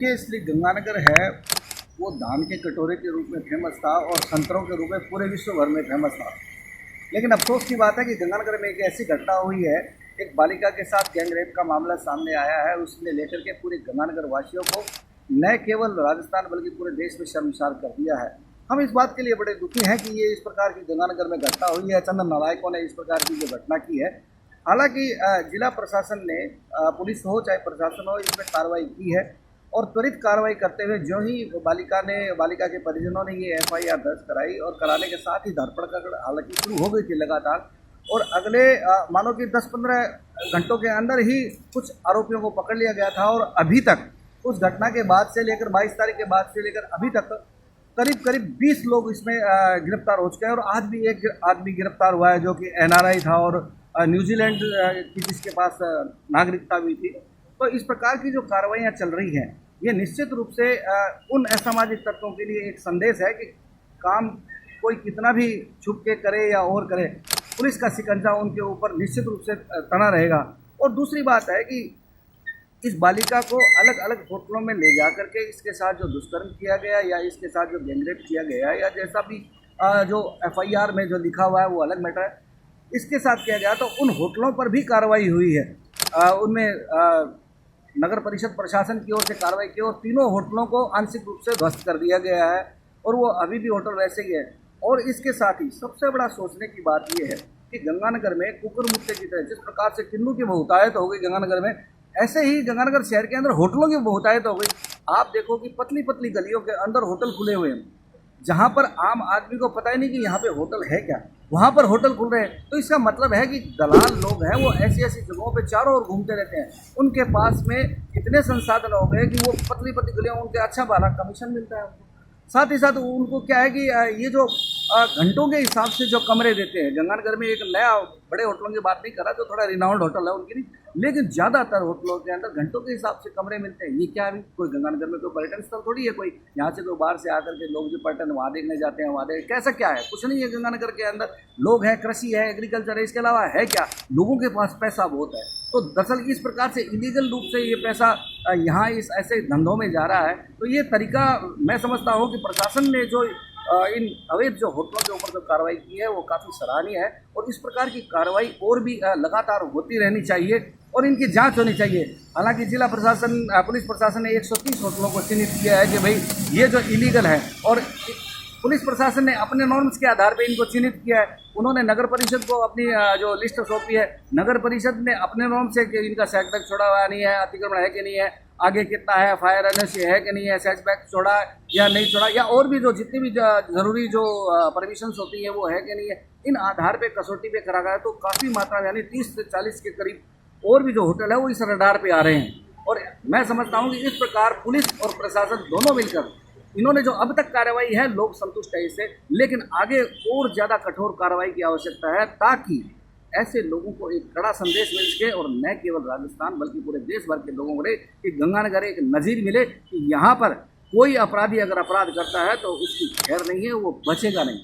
ये इसलिए गंगानगर है वो धान के कटोरे के रूप में फेमस था और संतरों के रूप में पूरे विश्व भर में फेमस था। लेकिन अफसोस की बात है कि गंगानगर में एक ऐसी घटना हुई है, एक बालिका के साथ गैंग रेप का मामला सामने आया है। उसने लेकर के पूरे गंगानगर वासियों को न केवल राजस्थान बल्कि पूरे देश में शर्मसार कर दिया है। हम इस बात के लिए बड़े दुखी हैं कि ये इस प्रकार की गंगानगर में घटना हुई है। चंद नालायकों ने इस प्रकार की जो घटना की है। हालांकि जिला प्रशासन ने, पुलिस हो चाहे प्रशासन हो, इसमें कार्रवाई की है और त्वरित कार्रवाई करते हुए जो ही बालिका के परिजनों ने ये एफआईआर दर्ज कराई और कराने के साथ ही धरपकड़ हालांकि शुरू हो गई थी लगातार। और अगले मानो कि 10-15 घंटों के अंदर ही कुछ आरोपियों को पकड़ लिया गया था। और अभी तक उस घटना के बाद से लेकर 22 तारीख के बाद से लेकर अभी तक करीब 20 लोग इसमें गिरफ्तार हो चुके हैं। और आज भी एक आदमी गिरफ्तार हुआ है जो कि एनआरआई था और न्यूजीलैंड की जिसके पास नागरिकता भी थी। तो इस प्रकार की जो कार्रवाइयाँ चल रही हैं, ये निश्चित रूप से उन असामाजिक तत्वों के लिए एक संदेश है कि काम कोई कितना भी छुप के करे या और करे, पुलिस का शिकंजा उनके ऊपर निश्चित रूप से तना रहेगा। और दूसरी बात है कि इस बालिका को अलग अलग होटलों में ले जा करके इसके साथ जो दुष्कर्म किया गया या इसके साथ जो गैंगरेप किया गया या जैसा भी जो एफआईआर में जो लिखा हुआ है वो अलग मैटर है, इसके साथ किया गया तो उन होटलों पर भी कार्रवाई हुई है। उनमें नगर परिषद प्रशासन की ओर से कार्रवाई की और तीनों होटलों को आंशिक रूप से ध्वस्त कर दिया गया है और वो अभी भी होटल वैसे ही है। और इसके साथ ही सबसे बड़ा सोचने की बात ये है कि गंगानगर में कुकुर मुत्ते की तरह जिस प्रकार से किन्नू की बहुतायत हो गई गंगानगर में, ऐसे ही गंगानगर शहर के अंदर होटलों की बहुतायत हो गई। आप देखो कि पतली पतली गलियों के अंदर होटल खुले हुए हैं, जहाँ पर आम आदमी को पता ही नहीं कि यहाँ पे होटल है क्या, वहाँ पर होटल खुल रहे हैं। तो इसका मतलब है कि दलाल लोग हैं वो ऐसी ऐसी जगहों पे चारों ओर घूमते रहते हैं। उनके पास में इतने संसाधन हो गए कि वो पतली पतली गलियाँ, उनके अच्छा वाला कमीशन मिलता है उनको। साथ ही साथ उनको क्या है कि ये जो घंटों के हिसाब से जो कमरे देते हैं, गंगानगर में एक नया बड़े होटलों की बात नहीं कर रहा, जो थोड़ा रिनाउंड होटल है उनकी नहीं, लेकिन ज़्यादातर होटलों के अंदर घंटों के हिसाब से कमरे मिलते हैं। ये क्या है, कोई गंगानगर में कोई पर्यटन स्थल थोड़ी है, कोई यहाँ से कोई बाहर से आकर के लोग जो पर्यटन वहाँ देखने जाते हैं, वहाँ देख कैसा क्या है, कुछ नहीं है। गंगानगर के अंदर लोग हैं, कृषि है, एग्रीकल्चर है, इसके अलावा है क्या, लोगों के पास पैसा बहुत है। तो दरअसल इस प्रकार से इलीगल रूप से ये पैसा यहाँ इस ऐसे धंधों में जा रहा है। तो ये तरीका मैं समझता हूँ कि प्रशासन ने जो इन अवैध जो होटलों के ऊपर जो कार्रवाई की है वो काफ़ी सराहनीय है और इस प्रकार की कार्रवाई और भी लगातार होती रहनी चाहिए और इनकी जांच होनी चाहिए। हालांकि जिला प्रशासन, पुलिस प्रशासन ने 130 होटलों को चिन्हित किया है कि भाई ये जो इलीगल है और पुलिस प्रशासन ने अपने नॉर्म्स के आधार पर इनको चिन्हित किया है। उन्होंने नगर परिषद को अपनी जो लिस्ट सौंपी है, नगर परिषद ने अपने नॉर्म से कि इनका सेट बैक छोड़ा हुआ नहीं है, अतिक्रमण है कि नहीं है, आगे कितना है, फायर एनओसी है कि नहीं है, सेट बैक छोड़ा या नहीं छोड़ा, या और भी जो जितनी भी ज़रूरी जो परमिशंस होती है वो है कि नहीं है, इन आधार पे कसौटी पे करा गया। तो काफ़ी मात्रा यानी 30 से 40 के करीब और भी जो होटल है वो इस रडार पे आ रहे हैं। और मैं समझता हूँ कि इस प्रकार पुलिस और प्रशासन दोनों मिलकर इन्होंने जो अब तक कार्रवाई है, लोग संतुष्ट है इससे, लेकिन आगे और ज़्यादा कठोर कार्रवाई की आवश्यकता है ताकि ऐसे लोगों को एक कड़ा संदेश मिल सके और न केवल राजस्थान बल्कि पूरे देश भर के लोगों को कि गंगानगर एक नज़ीर मिले कि यहाँ पर कोई अपराधी अगर अपराध करता है तो उसकी खैर नहीं है, वो बचेगा नहीं।